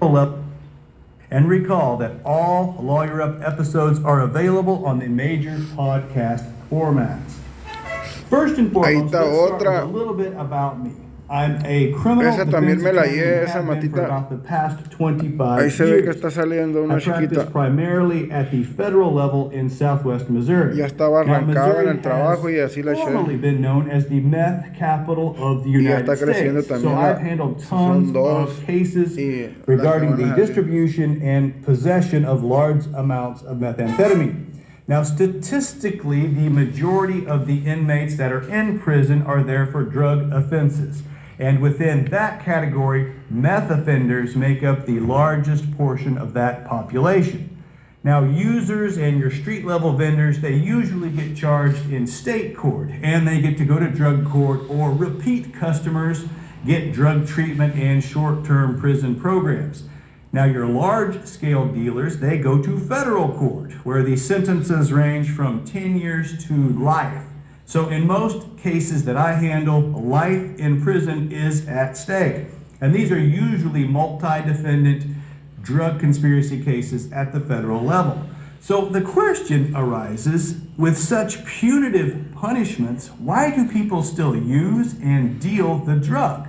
And recall that all Lawyer Up episodes are available on the major podcast formats. First and Ahí foremost, está let's start with a otra. little bit about me. I'm a criminal Esa defense también me la attorney hallé, and esa have been for matita. about the past Ahí 25 se ve que years. está saliendo I una practice chiquita. primarily at the federal level in southwest Missouri. Ya estaba Now, arrancada en Missouri el trabajo has y así la formerly eché. been known as the meth capital of the Y ya United está creciendo States. So también I've la. handled Son tons dos. of cases Y las que regarding van the a salir. distribution and possession of large amounts of methamphetamine. Now, statistically, the majority of the inmates that are in prison are there for drug offenses. And within that category, meth offenders make up the largest portion of that population. Now, users and your street level vendors, they usually get charged in state court and they get to go to drug court, or repeat customers get drug treatment and short-term prison programs. Now, your large-scale dealers, they go to federal court, where the sentences range from 10 years to life. So in most cases that I handle, life in prison is at stake. And these are usually multi-defendant drug conspiracy cases at the federal level. So the question arises, with such punitive punishments, why do people still use and deal the drug?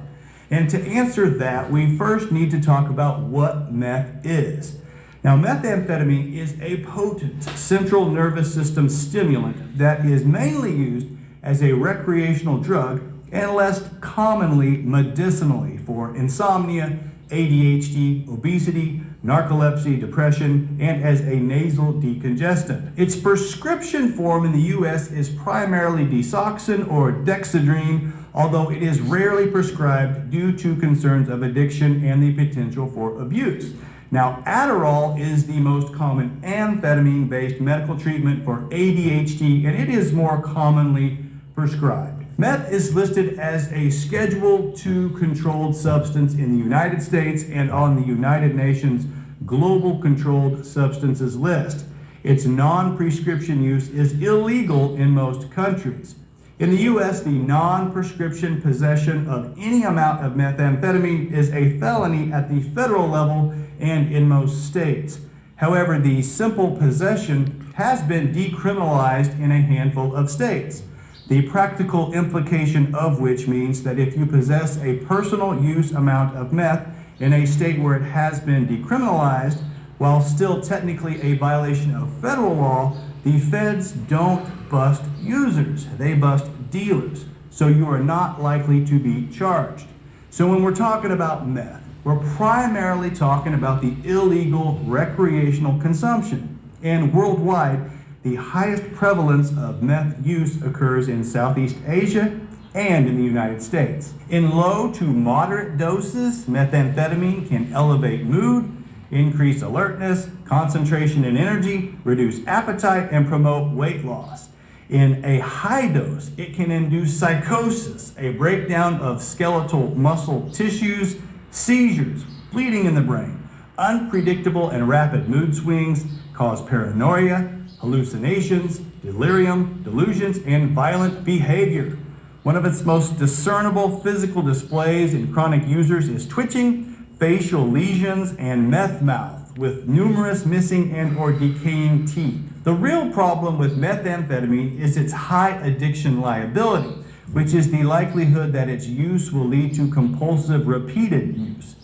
And to answer that, we first need to talk about what meth is. Now, methamphetamine is a potent central nervous system stimulant that is mainly used as a recreational drug and less commonly medicinally for insomnia, ADHD, obesity, narcolepsy, depression, and as a nasal decongestant. Its prescription form in the U.S. is primarily Desoxyn or Dexedrine, although it is rarely prescribed due to concerns of addiction and the potential for abuse. Now, Adderall is the most common amphetamine-based medical treatment for ADHD, and it is more commonly prescribed. Meth is listed as a Schedule II controlled substance in the United States and on the United Nations Global Controlled Substances List. Its non-prescription use is illegal in most countries. In the U.S., the non-prescription possession of any amount of methamphetamine is a felony at the federal level and in most states. However, the simple possession has been decriminalized in a handful of states. The practical implication of which means that if you possess a personal use amount of meth in a state where it has been decriminalized, while still technically a violation of federal law, the feds don't bust users, they bust dealers. So you are not likely to be charged. So when we're talking about meth, we're primarily talking about the illegal recreational consumption. And worldwide, the highest prevalence of meth use occurs in Southeast Asia and in the United States. In low to moderate doses, methamphetamine can elevate mood, increase alertness, concentration and energy, reduce appetite, and promote weight loss. In a high dose, it can induce psychosis, a breakdown of skeletal muscle tissues, seizures, bleeding in the brain, unpredictable and rapid mood swings, cause paranoia, hallucinations, delirium, delusions, and violent behavior. One of its most discernible physical displays in chronic users is twitching, facial lesions, and meth mouth, with numerous missing and or decaying teeth. The real problem with methamphetamine is its high addiction liability, which is the likelihood that its use will lead to compulsive repeated use,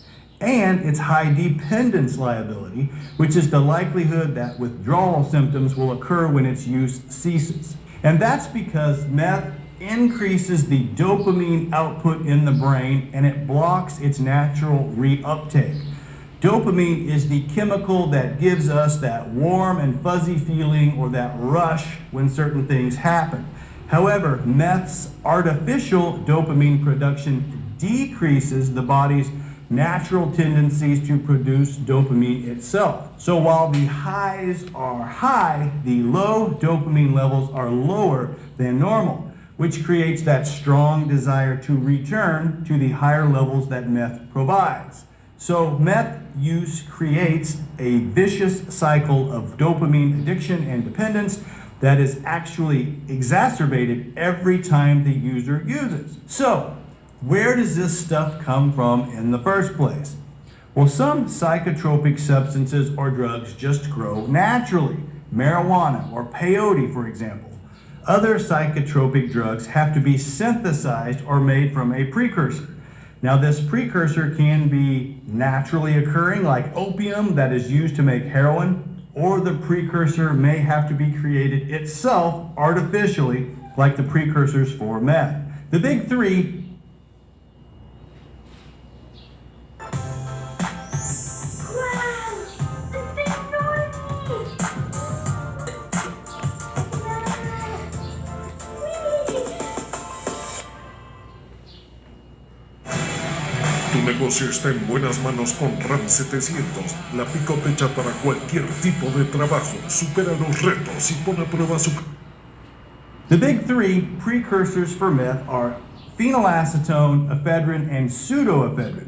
and its high dependence liability, which is the likelihood that withdrawal symptoms will occur when its use ceases. And that's because meth increases the dopamine output in the brain and it blocks its natural reuptake. Dopamine is the chemical that gives us that warm and fuzzy feeling or that rush when certain things happen. However, meth's artificial dopamine production decreases the body's natural tendencies to produce dopamine itself. So while the highs are high, the low dopamine levels are lower than normal, which creates that strong desire to return to the higher levels that meth provides. So meth use creates a vicious cycle of dopamine addiction and dependence that is actually exacerbated every time the user uses. So where does this stuff come from in the first place? Well, some psychotropic substances or drugs just grow naturally. Marijuana or peyote, for example. Other psychotropic drugs have to be synthesized or made from a precursor. Now, this precursor can be naturally occurring, like opium that is used to make heroin, or the precursor may have to be created itself artificially, like the precursors for meth. The big three. Tu negocio está en buenas manos con RAM 700, la pick-up hecha para cualquier tipo de trabajo. Supera los retos y pone a prueba su... The big three precursors for meth are phenylacetone, ephedrine, and pseudoephedrine.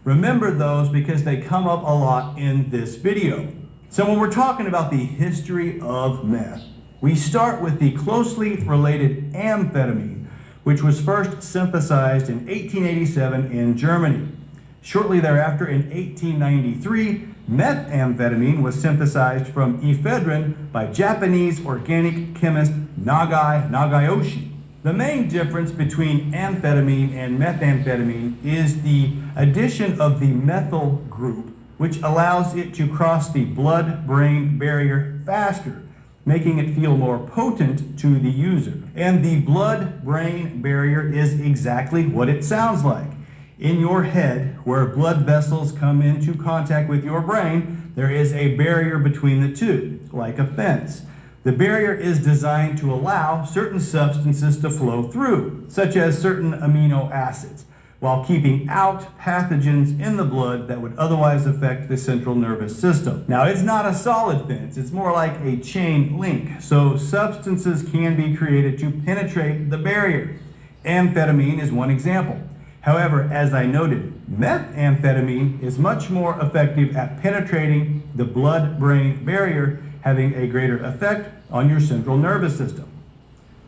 Remember those because they come up a lot in this video. So when we're talking about the history of meth, we start with the closely related amphetamine, which was first synthesized in 1887 in Germany. Shortly thereafter, in 1893, methamphetamine was synthesized from ephedrine by Japanese organic chemist Nagai Nagayoshi. The main difference between amphetamine and methamphetamine is the addition of the methyl group, which allows it to cross the blood-brain barrier faster, making it feel more potent to the user. And the blood-brain barrier is exactly what it sounds like. In your head, where blood vessels come into contact with your brain, there is a barrier between the two, like a fence. The barrier is designed to allow certain substances to flow through, such as certain amino acids, while keeping out pathogens in the blood that would otherwise affect the central nervous system. Now, it's not a solid fence, it's more like a chain link, so substances can be created to penetrate the barrier. Amphetamine is one example. However, as I noted, methamphetamine is much more effective at penetrating the blood-brain barrier, having a greater effect on your central nervous system.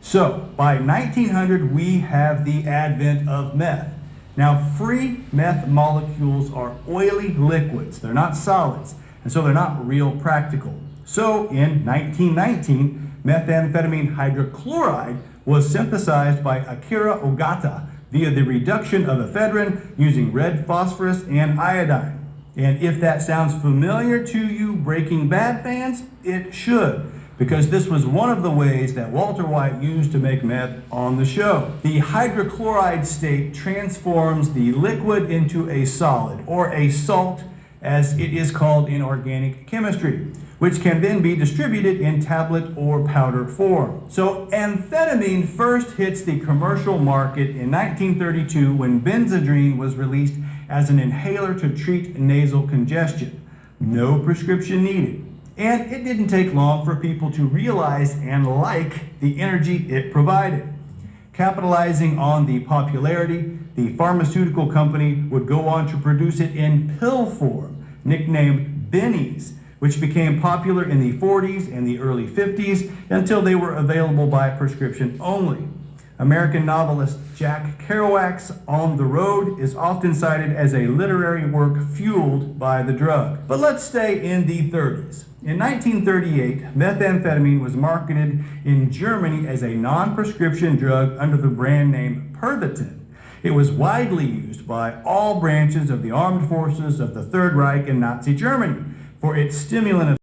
So, by 1900, we have the advent of meth. Now, free meth molecules are oily liquids. They're not solids, and so they're not real practical. So, in 1919, methamphetamine hydrochloride was synthesized by Akira Ogata via the reduction of ephedrine using red phosphorus and iodine. And if that sounds familiar to you Breaking Bad fans, it should, because this was one of the ways that Walter White used to make meth on the show. The hydrochloride state transforms the liquid into a solid, or a salt, as it is called in organic chemistry, which can then be distributed in tablet or powder form. So amphetamine first hits the commercial market in 1932 when Benzedrine was released as an inhaler to treat nasal congestion. No prescription needed. And it didn't take long for people to realize and like the energy it provided. Capitalizing on the popularity, the pharmaceutical company would go on to produce it in pill form, nicknamed Bennies, which became popular in the 40s and the early 50s until they were available by prescription only. American novelist Jack Kerouac's On the Road is often cited as a literary work fueled by the drug. But let's stay in the 30s. In 1938, methamphetamine was marketed in Germany as a non-prescription drug under the brand name Pervitin. It was widely used by all branches of the armed forces of the Third Reich and Nazi Germany for its stimulant